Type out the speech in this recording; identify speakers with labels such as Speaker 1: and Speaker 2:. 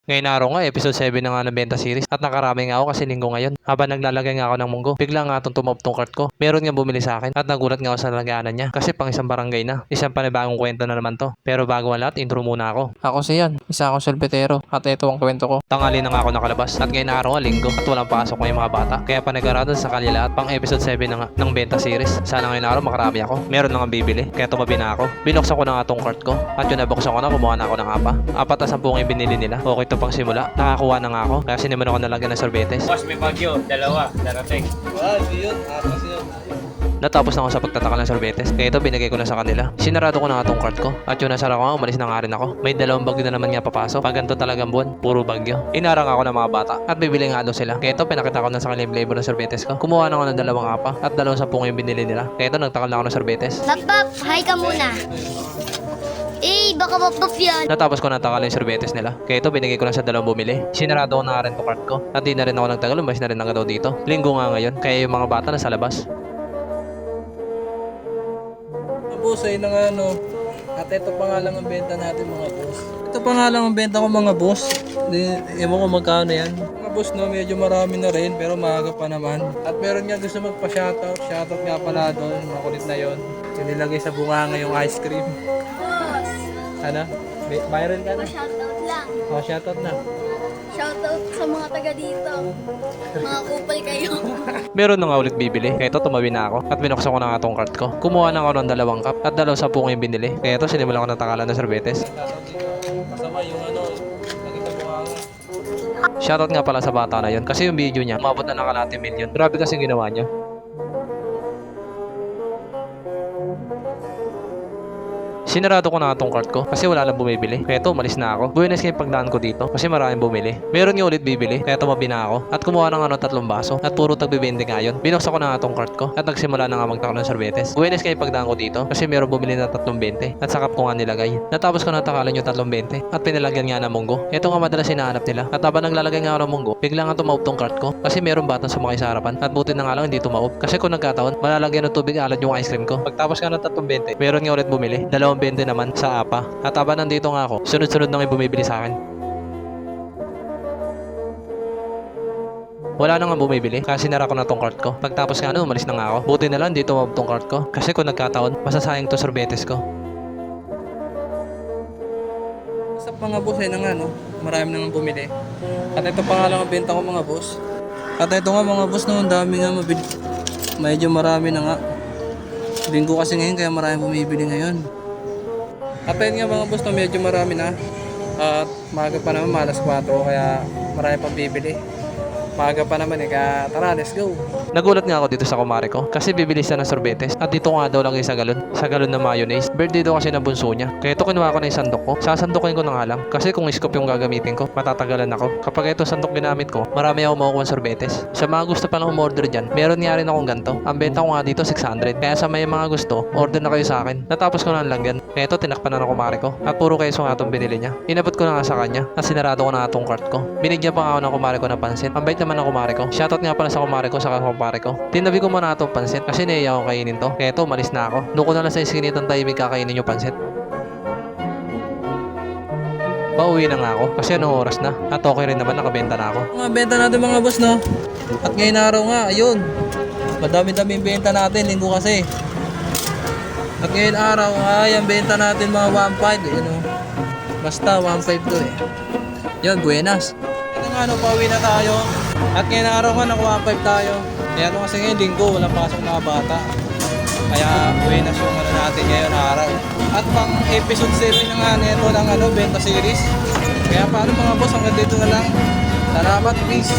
Speaker 1: Ngayon araw nga, episode 7 na nga ng Benta Series at nakarami nga ako kasi linggo ngayon. Habang naglalagay nga ako ng munggo, bigla nga itong tumawag tong cart ko. Meron nga bumili sa akin at nagulat nga ako sa laganan niya kasi pang isang barangay na. Isang panibagong kwento na naman to. Pero bago ang lahat, intro muna ako. Ako si Yan, isa akong solbetero at ito ang kwento ko. Tangali na nga ako nakalabas at ngayon araw nga linggo at walang pasok ngayong mga bata. Kaya panigurado sa kanila at pang episode 7 na nga ng Benta Series. Sana ngayon araw makarami ako. Meron na nga bibili kaya tumabi na ako. Binuksan ko na nga tong cart ko at yun nabuksan ko na, kumuha na ako ng apat na 10 yung binili nila. Okay to pang simula. Nakakuha na nga ako kaya sinimulan ko na lagyan ng sorbetes.
Speaker 2: Boss, may bagyo. Dalawa. Darating.
Speaker 3: Yun. Atas yun.
Speaker 1: Natapos na ako sa pagtataka ng sorbetes kaya ito binigay ko na sa kanila. Sinarado ko na nga tong cart ko at yun nasara ko nga, umalis na nga rin ako. May dalawang bagyo na naman nga papasok. Pag ganito talagang buwan, puro bagyo. Inarang ako ng mga bata at bibili nga daw sila. Kaya ito pinakita ko na sa kanila yung flavor ng sorbetes ko. Kumuha na ako ng dalawang apa at 2 yung binili nila. Kaya ito nagtakal na ako ng sorbetes.
Speaker 4: Bap, hi ka muna. Baka mapap yan.
Speaker 1: Natapos ko na takal yung sorbetes nila. Kaya ito binigay ko lang sa dalawang bumili. Sinarado ko na rin to cart ko. At di na rin ako nagtagal, umalis na rin ako daw dito. Linggo nga ngayon, kaya yung mga bata nasa labas.
Speaker 3: Boss, ay na nga no. At ito pa nga lang ang benta natin mga boss. Ito pa nga lang ang benta ko mga boss. Ewan ko magkano yan. Mga boss no, medyo marami na rin pero maaga pa naman. At meron nga gusto magpa-shoutout. Shoutout nga pala doon, makulit na yon. Yung nilagay sa bunganga yung ice cream. Ano? Viral ka na?
Speaker 4: Shoutout lang.
Speaker 3: Oh, shoutout na.
Speaker 4: Shoutout sa mga taga dito. Mga kupal kayo.
Speaker 1: Meron na nga ulit bibili. Kaya ito tumabi na ako at binuksan ko na nga tong cart ko. Kumuha na ako ng 2 cup at 2 yung binili. Kaya ito sinimulan ko ng takalan ng sorbetes.
Speaker 3: Shoutout dito. Kasama yung ano, lagi sa bunganga.
Speaker 1: Shoutout nga pala sa bata na yun kasi yung video niya umabot na ng kalahati milyon. Grabe kasi ginawa niya. Sinarado ko na nga tong cart ko kasi wala lang bumibili. Kaya ito, umalis na ako. Buenas kayo pagdaan ko dito kasi maraming bumili. Meron nga ulit bibili kaya tumabi na ako at kumuha na nga ng 3 baso at puro tagbibindi nga yun. Binuksan ko na nga tong cart ko at nagsimula na nga magtakal ng sorbetes. Buenas kayo pagdaan ko dito kasi meron bumili na 3.20 at sakap ko nga nilagay. Natapos ko na takalan yung 3.20 at pinalagyan nga ng munggo. Ito nga madalas hinahanap nila at habang naglalagay nga ako ng munggo, bigla nga tumawag tong cart ko kasi meron batang sumakay sa harapan at buti na nga lang hindi tumawag kasi kung nagkataon, malalagyan ng tubig alad yung ice cream ko. Pagtapos nga ng 3.20, meron nga ulit bumili. 2.20 naman sa apa. At habang nandito nga ako, sunod-sunod na may bumibili sa akin. Wala na nga bumibili kasi sinara ko na tong cart ko. Pagtapos nga umalis na nga ako. Buti na lang dito tumawag tong cart ko kasi kung nagkataon, masasayang to sorbetes ko.
Speaker 3: Sa mga boss ay na nga no, marami na nga bumili. At ito pa nga lang ang benta ko mga boss. At ito nga mga boss no, ang dami nga mabili. Medyo marami na nga. Linggo kasi ngayon kaya marami bumibili ngayon. At ayun nga mga boss no, medyo marami na. At maaga pa naman, malas 4 kaya marami pang bibili. Maaga pa naman kaya tara, let's go.
Speaker 1: Nagulat nga ako dito sa kumare ko kasi bibili siya ng sorbetes at dito nga daw lagay sa galon na mayonnaise. Birthday daw kasi ng bunso niya. Kaya ito kinuha ko na yung sandok ko. Sasandukin ko na nga lang kasi kung scoop yung gagamitin ko, matatagalan ako. Kapag ito sandok ginamit ko, marami ako makukuha ng sorbetes. Sa mga gusto pa lang umorder dyan, meron nga rin akong ganito. Ang benta ko nga dito 600. Kaya sa may mga gusto, order na kayo sa akin. Natapos ko na lang yan. Kaya ito tinakpan na ng kumare ko at puro keso nga itong binili niya. Inabot ko na nga sa kanya at sinarado ko na nga itong cart ko. Binigyan pa nga ako ng kumare ko ng pansit. Ang bait naman ng kumare ko. Shoutout nga pala sa kumare ko sa kumpare ko. Tinabi ko muna itong pansit kasi naiya ako kainin to. Kaya ito, umalis na ako. Doon ko na lang sa iskinitan tahimik kakainin yung pansit. Pauwi na nga ako kasi anong oras na. At okay rin naman, nakabenta na ako.
Speaker 3: Mga benta natin mga boss no. At ngayon araw nga, ayun. Madami-dami yung benta natin, linggo kasi. At ngayon araw ay ang benta natin mga 1.5 you know. Basta 1.5 to eh. Yun, buenas. Ito nga no, pauwi na tayo. At ngayon araw nga, nakuha 1.5 tayo. Kaya ano kasi ngayon, linggo, walang pasok mga bata. Kaya buenas yung ano natin ngayon araw. At pang episode 7 na nga nito ng Benta Series. Kaya paano mga boss, hanggang dito na lang. Salamat, peace.